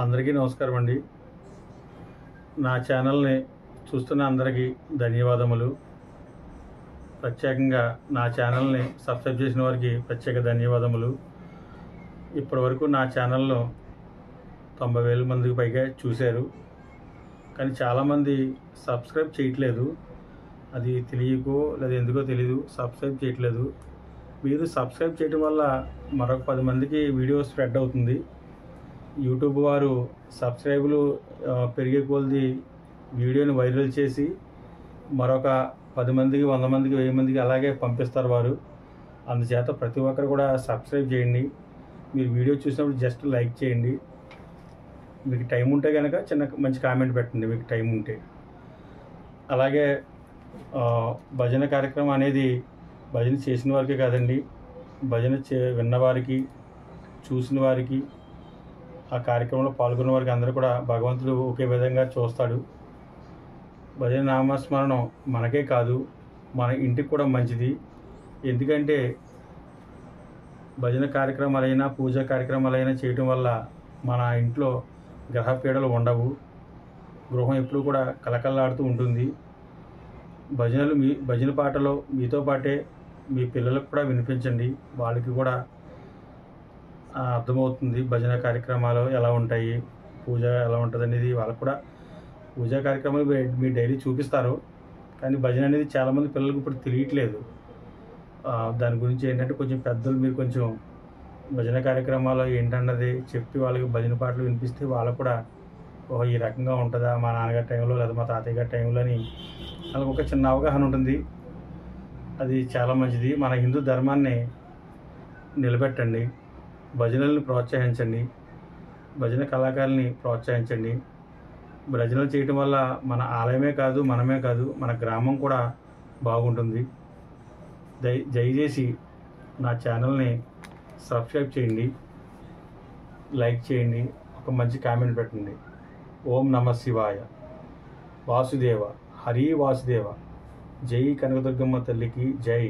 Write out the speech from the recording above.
అందరికీ నమస్కారం అండి. నా ఛానల్ని చూస్తున్న అందరికీ ధన్యవాదములు. ప్రత్యేకంగా నా ఛానల్ని సబ్స్క్రైబ్ చేసిన వారికి ప్రత్యేక ధన్యవాదములు. ఇప్పటివరకు నా ఛానల్లో 90,000 మందికి పైగా చూశారు. కానీ చాలామంది సబ్స్క్రైబ్ చేయట్లేదు. అది తెలియకో లేదా ఎందుకో తెలీదు, సబ్స్క్రైబ్ చేయట్లేదు. మీరు సబ్స్క్రైబ్ చేయడం వల్ల మరొక 10 మందికి వీడియో స్ప్రెడ్ అవుతుంది. యూట్యూబ్ వారు సబ్స్క్రైబులు పెరిగే కొలది వీడియోని వైరల్ చేసి మరొక 10 మందికి, 100 మందికి, 1000 మందికి అలాగే పంపిస్తారు వారు. అందుచేత ప్రతి ఒక్కరు కూడా సబ్స్క్రైబ్ చేయండి. మీరు వీడియో చూసినప్పుడు జస్ట్ లైక్ చేయండి. మీకు టైం ఉంటే కనుక మంచి కామెంట్ పెట్టండి మీకు టైం ఉంటే. అలాగే భజన కార్యక్రమం అనేది భజన చేసిన వారికే కాదండి, భజన విన్నవారికి, చూసిన వారికి, ఆ కార్యక్రమంలో పాల్గొన్న వారికి అందరూ కూడా భగవంతుడు ఒకే విధంగా చూస్తాడు. భజన నామస్మరణం మనకే కాదు, మన ఇంటికి కూడా మంచిది. ఎందుకంటే భజన కార్యక్రమాలైనా, పూజా కార్యక్రమాలైనా చేయటం వల్ల మన ఇంట్లో గ్రహ పీడలు ఉండవు. గృహం ఎప్పుడు కూడా కలకల్లాడుతూ ఉంటుంది. భజన పాటలో మీతో పాటే మీ పిల్లలకు కూడా వినిపించండి. వాళ్ళకి కూడా అర్థమవుతుంది భజన కార్యక్రమాలు ఎలా ఉంటాయి, పూజ ఎలా ఉంటుంది అనేది. వాళ్ళకు కూడా పూజా కార్యక్రమాలు మీరు డైలీ చూపిస్తారు, కానీ భజన అనేది చాలామంది పిల్లలకు ఇప్పుడు తెలియట్లేదు. దాని గురించి ఏంటంటే కొంచెం పెద్దలు మీరు కొంచెం భజన కార్యక్రమాలు ఏంటన్నది చెప్పి వాళ్ళకి భజన పాటలు వినిపిస్తే వాళ్ళకు కూడా ఓహో ఈ రకంగా ఉంటుందా మా నాన్నగారి టైంలో లేదా మా తాతయ్య గారి టైంలో అని వాళ్ళకి ఒక చిన్న అవగాహన ఉంటుంది. అది చాలా మంచిది. మన హిందూ ధర్మాన్ని నిలబెట్టండి, భజనలను ప్రోత్సహించండి, భజన కళాకారుల్ని ప్రోత్సహించండి. భజనలు చేయటం వల్ల మన ఆలయమే కాదు, మనమే కాదు, మన గ్రామం కూడా బాగుంటుంది. దయచేసి నా ఛానల్ని సబ్స్క్రైబ్ చేయండి, లైక్ చేయండి, ఒక మంచి కామెంట్ పెట్టండి. ఓం నమః శివాయ. వాసుదేవ, హరి వాసుదేవ. జై కనకదుర్గమ్మ తల్లికి జై.